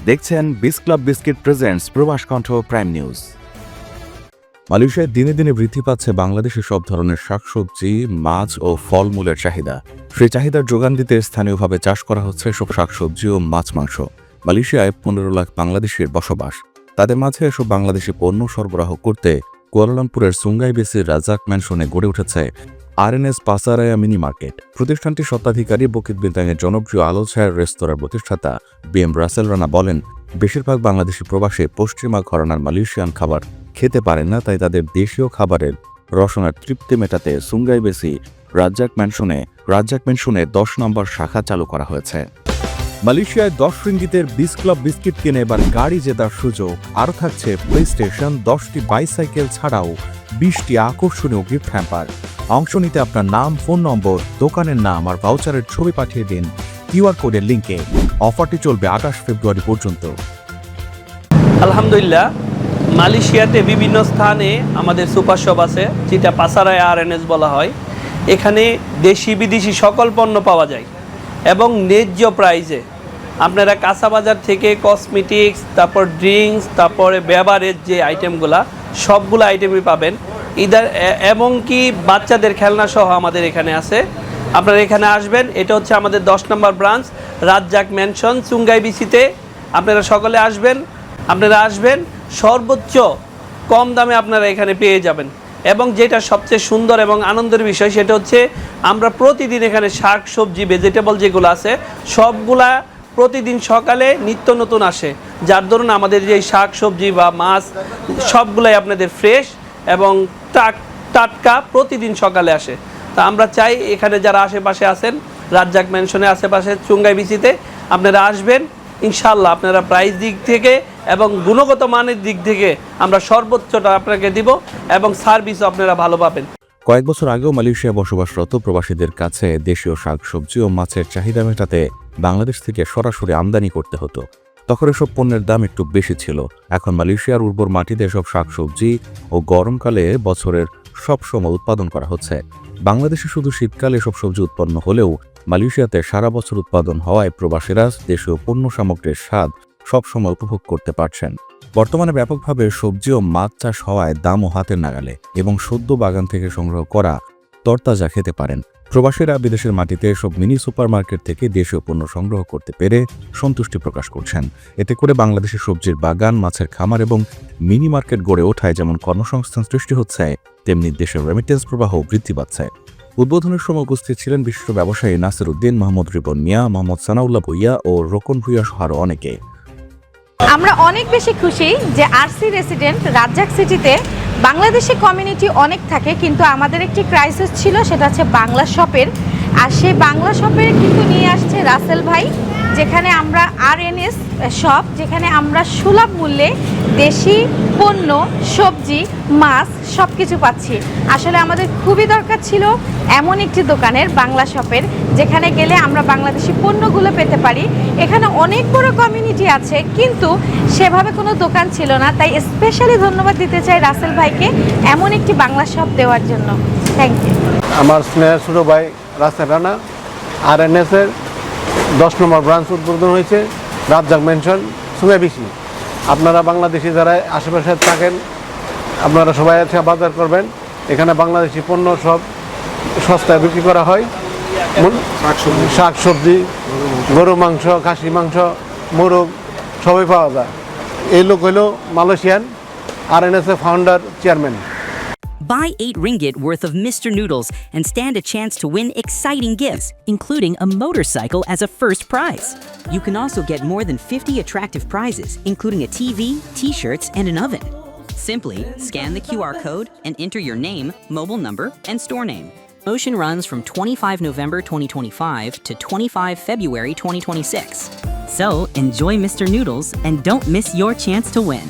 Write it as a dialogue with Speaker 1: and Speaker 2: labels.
Speaker 1: দেখছেন বিস club biscuit presents প্রবাস কণ্ঠ প্রাইম নিউজ। মালয়েশিয়ায় দিনে দিনে বৃদ্ধি পাচ্ছে বাংলাদেশের সব ধরনের শাকসবজি, মাছ ও ফলমূলের চাহিদা। সেই চাহিদার যোগান দিতে স্থানীয়ভাবে চাষ করা হচ্ছে এসব শাকসবজি ও মাছ মাংস। মালয়েশিয়ায় 15 লাখ বাংলাদেশির বসবাস। তাদের মাঝে এসব বাংলাদেশি পণ্য সরবরাহ করতে কুয়ালালামপুরের সুঙ্গাই বেসির রাজাক ম্যানশনে গড়ে উঠেছে আরএনএস পাসারায়া মিনি মার্কেট। প্রতিষ্ঠানটির স্বত্বাধিকারী বকিত বিন্তাংয়ের জনপ্রিয় আলো ছায়ার রেস্তোরাঁর প্রতিষ্ঠাতা বিএম রাসেল রানা বলেন, বেশিরভাগ বাংলাদেশি প্রবাসে পশ্চিমা ঘরানার মালয়েশিয়ান খাবার খেতে পারেন না, তাই তাদের দেশীয় খাবারের রসনার তৃপ্তি মেটাতে সুঙ্গাই বেসি রাজ্জাক ম্যানশনে 10 নম্বর শাখা চালু করা হয়েছে। মালয়েশিয়ায় 10 রিঙ্গিতের বিস ক্লাব বিস্কিট কিনে এবার গাড়ি জেতার সুযোগ। আরও থাকছে প্লে স্টেশন, 10টি বাইসাইকেল ছাড়াও 20টি আকর্ষণীয় গিফট হ্যাম্পার। অংশ নিতে আপনার নাম, ফোন নম্বর, দোকানের নাম আর ভাউচারের ছবি পাঠিয়ে দিন কিউআর কোডের লিঙ্কে। অফারটি চলবে 28 ফেব্রুয়ারি পর্যন্ত।
Speaker 2: আলহামদুলিল্লাহ, মালয়েশিয়াতে বিভিন্ন স্থানে আমাদের সুপার শপ আছে, যেটা পাসারায়া আরএনএস বলা হয়। এখানে দেশি বিদেশি সকল পণ্য পাওয়া যায় এবং ন্যায্য প্রাইসে। আপনারা কাঁচা বাজার থেকে কসমেটিক্স, তারপর ড্রিঙ্কস, তারপরে বেভারেজ যে আইটেমগুলো, সবগুলো আইটেমই পাবেন। এবং কি বাচ্চাদের খেলনা সহ আমাদের এখানে আছে। আপনারা এখানে আসবেন। এটা হচ্ছে আমাদের 10 নম্বর ব্রাঞ্চ, রাজ্জাক ম্যানশন, সুঙ্গাই বিসিতে। আপনারা সকলে আসবেন, সর্বোচ্চ কম দামে আপনারা এখানে পেয়ে যাবেন। এবং যেটা সবচেয়ে সুন্দর এবং আনন্দের বিষয়, সেটা হচ্ছে আমরা প্রতিদিন এখানে শাক সবজি ভেজিটেবল যেগুলো আছে সবগুলা প্রতিদিন সকালে নিত্য নতুন আসে, যার দরুন আমাদের যে শাক সবজি বা মাছ সবগুলাই আপনাদের ফ্রেশ এবং টাটকা প্রতিদিন সকালে আসে। তা আমরা চাই এখানে যারা আশেপাশে আছেন, রাজ্জাক ম্যানশনের আশেপাশে চুঙ্গাই বিচিতে আপনারা আসবেন। ইনশাআল্লাহ আপনারা প্রাইস দিক থেকে এবং গুণগত মানের দিক থেকে আমরা সর্বোচ্চটা আপনাকে দিব এবং সার্ভিসও আপনারা ভালো পাবেন।
Speaker 1: কয়েক বছর আগেও মালয়েশিয়ায় বসবাসরত প্রবাসীদের কাছে দেশীয় শাকসবজি ও মাছের চাহিদা মেটাতে বাংলাদেশ থেকে সরাসরি আমদানি করতে হতো। তখন এসব পণ্যের দাম একটু বেশি ছিল। এখন মালয়েশিয়ার উর্বর মাটিতে এসব শাকসবজি ও গরমকালে বছরের সব সময় উৎপাদন করা হচ্ছে। বাংলাদেশে শুধু শীতকালে এসব সবজি উৎপন্ন হলেও মালয়েশিয়াতে সারা বছর উৎপাদন হওয়ায় প্রবাসীরা দেশীয় পণ্য সামগ্রীর স্বাদ সবসময় উপভোগ করতে পারছেন। বর্তমানে ব্যাপকভাবে সবজি ও মাছ চাষ হওয়ায় দামও হাতের নাগালে এবং সদ্য বাগান থেকে সংগ্রহ করা তরতাজা খেতে পারেন। প্রবাসীরা বিদেশের মাটিতে সব মিনি সুপারমার্কেট থেকে দেশীয় পণ্য সংগ্রহ করতে পেরে সন্তুষ্টি প্রকাশ করছেন। এতে করে বাংলাদেশের সবজির বাগান, মাছের খামার এবং মিনি মার্কেট গড়ে ওঠায় যেমন কর্মসংস্থান সৃষ্টি হচ্ছে, তেমনি দেশের রেমিটেন্স প্রবাহ বৃদ্ধি পাচ্ছে। উদ্বোধনের সময় উপস্থিত ছিলেন বিশিষ্ট ব্যবসায়ী নাসির উদ্দিন, মোহাম্মদ রিপন মিয়া, মোহাম্মদ সানাউল্লাহ ভুইয়া ও রোকন ভুইয়া সহ আরও অনেকে।
Speaker 3: আমরা অনেক বেশি খুশি যে আরসি রেসিডেন্ট রাজ্জাক সিটিতে বাংলাদেশি কমিউনিটি অনেক থাকে, কিন্তু আমাদের একটি ক্রাইসিস ছিল, সেটা হচ্ছে বাংলা শপের। আর সেই বাংলা শপের কিন্তু নিয়ে আসছে রাসেল ভাই, যেখানে আমরা আরএনএস শপ, যেখানে আমরা সুলভ মূল্যে দেশি পণ্য, সবজি, মাছ সব কিছু পাচ্ছি। আসলে আমাদের খুবই দরকার ছিল এমন একটি দোকানের, বাংলা শপের, যেখানে গেলে আমরা বাংলাদেশি পণ্যগুলো পেতে পারি। এখানে অনেক বড় কমিউনিটি আছে, কিন্তু সেভাবে কোনো দোকান ছিল না। তাই স্পেশালি ধন্যবাদ দিতে চাই রাসেল ভাইকে এমন একটি বাংলা শপ দেওয়ার জন্য। Thank you.
Speaker 4: আমার স্নেহের ছোটো ভাই রাসেল রানা, আরএনএসের 10 নম্বর ব্রাঞ্চ উদ্বোধন হয়েছে, রাজ্জাক ম্যানশন, সুঙ্গাই বিসি। আপনারা বাংলাদেশি যারা আশেপাশে থাকেন, আপনারা সবাই আছে বাজার করবেন। এখানে বাংলাদেশি পণ্য সব সস্তায় বিক্রি করা হয়। শাক সবজি, গরু মাংস, খাসি মাংস, মোরগ সবই পাওয়া যায়। এই লোক হলো মালয়েশিয়ান আরএনএসের founder, chairman.
Speaker 5: Buy 8 ringgit worth of Mr. Noodles and stand a chance to win exciting gifts, including a motorcycle as a first prize. You can also get more than 50 attractive prizes, including a TV, t-shirts, and an oven. Simply scan the QR code and enter your name, mobile number, and store name. Promotion runs from 25 November 2025 to 25 February 2026. So enjoy Mr. Noodles and don't miss your chance to win.